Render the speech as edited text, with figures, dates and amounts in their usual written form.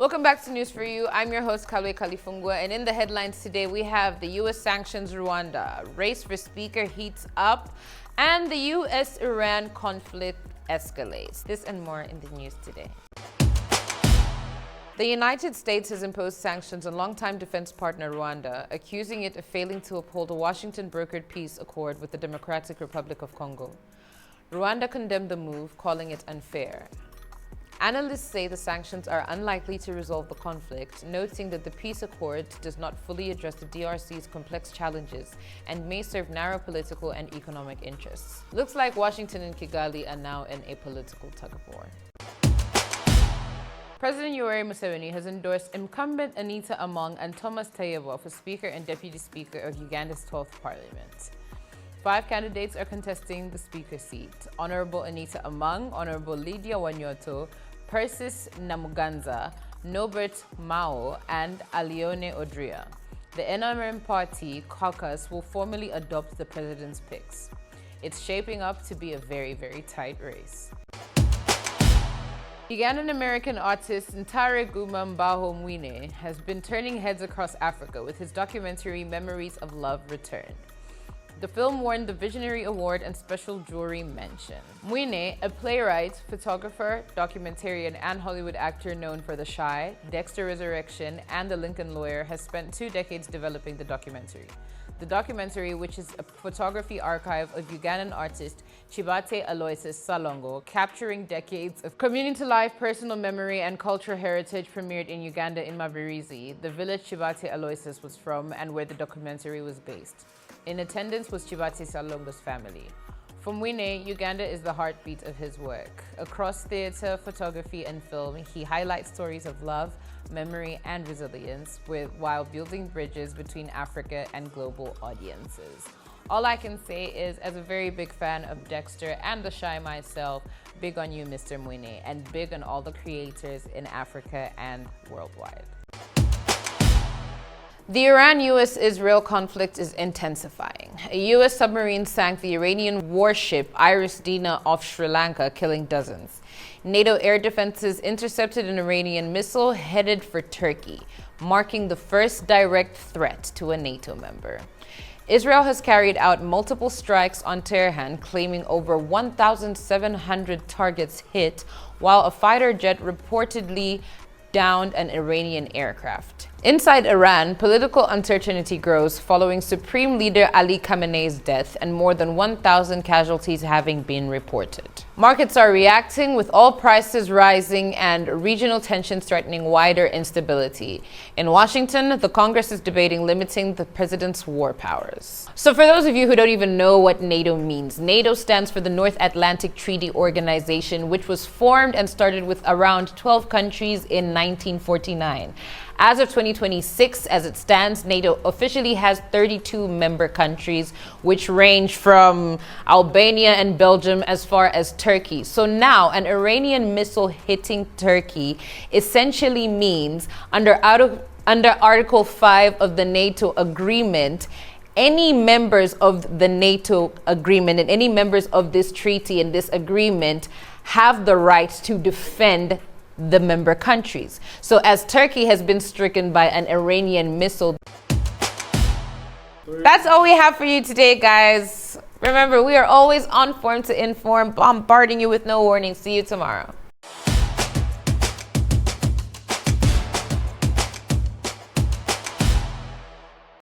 Welcome back to News for You. I'm your host, Kalwe Kalifungwa, and in the headlines today, we have the U.S. sanctions Rwanda, race for speaker heats up, and the U.S.-Iran conflict escalates. This and more in the news today. The United States has imposed sanctions on longtime defense partner Rwanda, accusing it of failing to uphold a Washington-brokered peace accord with the Democratic Republic of Congo. Rwanda condemned the move, calling it unfair. Analysts say the sanctions are unlikely to resolve the conflict, noting that the peace accord does not fully address the DRC's complex challenges and may serve narrow political and economic interests. Looks like Washington and Kigali are now in a political tug-of-war. President Museveni has endorsed incumbent Anita Among and Thomas Tayebwa for Speaker and Deputy Speaker of Uganda's 12th Parliament. 5 candidates are contesting the Speaker seat: Honorable Anita Among, Honorable Lydia Wanyoto, Persis Namuganza, Norbert Mao, and Alione Odria. The NRM Party caucus will formally adopt the president's picks. It's shaping up to be a very, very tight race. Ugandan-American artist Ntare Guma Mbaho Mwine has been turning heads across Africa with his documentary Memories of Love returned. The film won the Visionary Award and Special Jury Mention. Mwine, a playwright, photographer, documentarian, and Hollywood actor known for The Shy, Dexter Resurrection, and The Lincoln Lawyer, has spent 2 decades developing the documentary. The documentary, which is a photography archive of Ugandan artist Chibate Aloysius Salongo, capturing decades of community life, personal memory, and cultural heritage, premiered in Uganda in Mabirizi, the village Chibate Aloysius was from and where the documentary was based. In attendance was Chibate Salongo's family. For Mwine, Uganda is the heartbeat of his work. Across theater, photography, and film, he highlights stories of love, memory, and resilience while building bridges between Africa and global audiences. All I can say is, as a very big fan of Dexter and The Shy myself, big on you, Mr. Mwine, and big on all the creators in Africa and worldwide. The Iran-US-Israel conflict is intensifying. A U.S. submarine sank the Iranian warship Iris Dina off Sri Lanka, killing dozens. NATO air defenses intercepted an Iranian missile headed for Turkey, marking the first direct threat to a NATO member. Israel has carried out multiple strikes on Tehran, claiming over 1,700 targets hit, while a fighter jet reportedly downed an Iranian aircraft. Inside Iran, political uncertainty grows following Supreme Leader Ali Khamenei's death and more than 1,000 casualties having been reported. Markets are reacting, with all prices rising and regional tensions threatening wider instability. In Washington, the Congress is debating limiting the president's war powers. So for those of you who don't even know what NATO means, NATO stands for the North Atlantic Treaty Organization, which was formed and started with around 12 countries in 1949. As of 2026, as it stands, NATO officially has 32 member countries, which range from Albania and Belgium as far as Turkey. So now, an Iranian missile hitting Turkey essentially means, under Article 5 of the NATO agreement, any members of the NATO agreement and any members of this treaty and this agreement have the right to defend the member countries. So as Turkey has been stricken by an Iranian missile. That's all we have for you today, guys. Remember, we are always on form to inform, bombarding you with no warning. See you tomorrow.